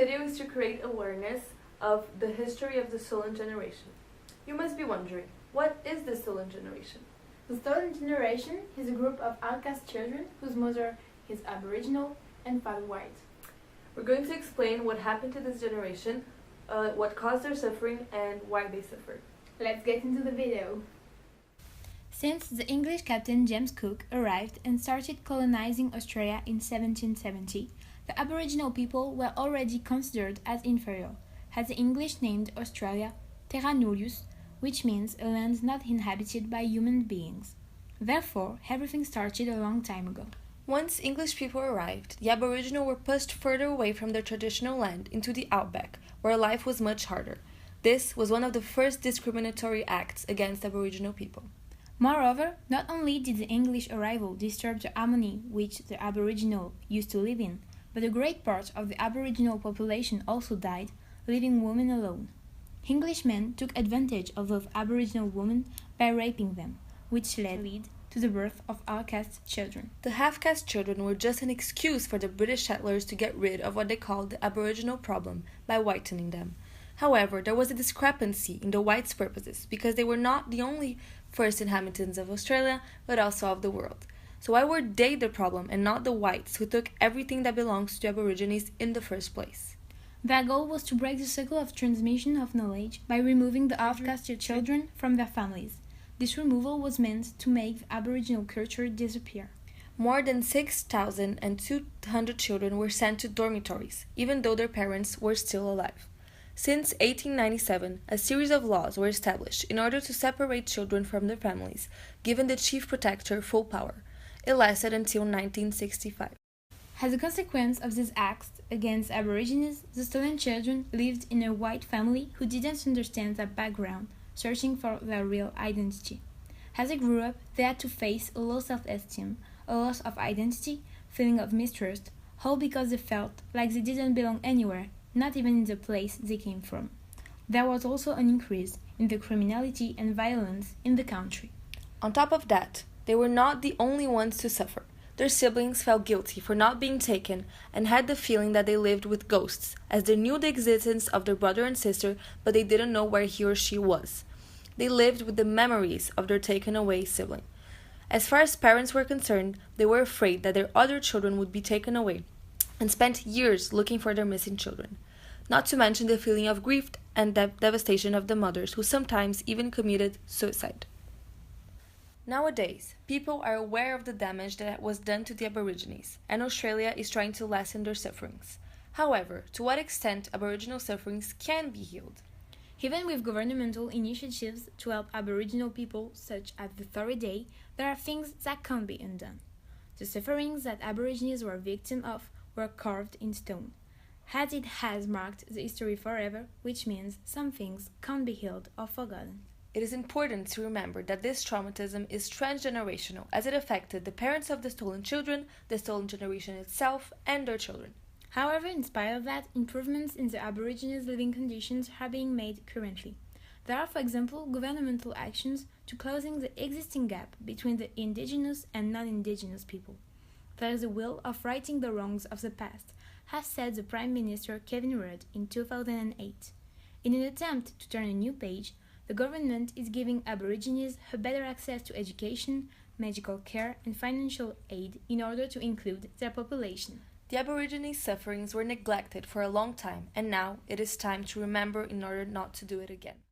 video is to create awareness of the history of the stolen generation. You must be wondering, what is the stolen generation? The stolen generation is a group of outcast children whose mother is Aboriginal and father white. We're going to explain what happened to this generation, what caused their suffering, and why they suffered. Let's get into the video. Since the English captain James Cook arrived and started colonizing Australia in 1770, the Aboriginal people were already considered as inferior, as the English named Australia Terra Nullius, which means a land not inhabited by human beings. Therefore, everything started a long time ago. Once English people arrived, the Aboriginal were pushed further away from their traditional land into the outback, where life was much harder. This was one of the first discriminatory acts against Aboriginal people. Moreover, not only did the English arrival disturb the harmony which the Aboriginal used to live in, but a great part of the Aboriginal population also died, leaving women alone. Englishmen took advantage of those Aboriginal women by raping them, which led to the birth of outcast children. The half-caste children were just an excuse for the British settlers to get rid of what they called the Aboriginal problem by whitening them. However, there was a discrepancy in the whites' purposes because they were not the only first inhabitants of Australia, but also of the world. So why were they the problem and not the whites who took everything that belongs to the Aborigines in the first place? Their goal was to break the cycle of transmission of knowledge by removing the outcast children from their families. This removal was meant to make the Aboriginal culture disappear. More than 6,200 children were sent to dormitories, even though their parents were still alive. Since 1897, a series of laws were established in order to separate children from their families, giving the chief protector full power. It lasted until 1965. As a consequence of these acts against Aborigines, the stolen children lived in a white family who didn't understand their background, searching for their real identity. As they grew up, they had to face a low self-esteem, a loss of identity, feeling of mistrust, all because they felt like they didn't belong anywhere, not even in the place they came from. There was also an increase in the criminality and violence in the country. On top of that, they were not the only ones to suffer. Their siblings felt guilty for not being taken and had the feeling that they lived with ghosts, as they knew the existence of their brother and sister, but they didn't know where he or she was. They lived with the memories of their taken away sibling. As far as parents were concerned, they were afraid that their other children would be taken away and spent years looking for their missing children. Not to mention the feeling of grief and devastation of the mothers, who sometimes even committed suicide. Nowadays, people are aware of the damage that was done to the Aborigines, and Australia is trying to lessen their sufferings. However, to what extent Aboriginal sufferings can be healed? Even with governmental initiatives to help Aboriginal people, such as the Tory Day, there are things that can't be undone. The sufferings that Aborigines were victims of were carved in stone, as it has marked the history forever, which means some things can't be healed or forgotten. It is important to remember that this traumatism is transgenerational, as it affected the parents of the stolen children, the stolen generation itself, and their children. However, in spite of that, improvements in the Aborigines' living conditions are being made currently. There are, for example, governmental actions to closing the existing gap between the indigenous and non-indigenous people. There is a will of righting the wrongs of the past, as said the Prime Minister Kevin Rudd in 2008. In an attempt to turn a new page, the government is giving Aborigines a better access to education, medical care, and financial aid in order to include their population. The Aborigines' sufferings were neglected for a long time, and now it is time to remember in order not to do it again.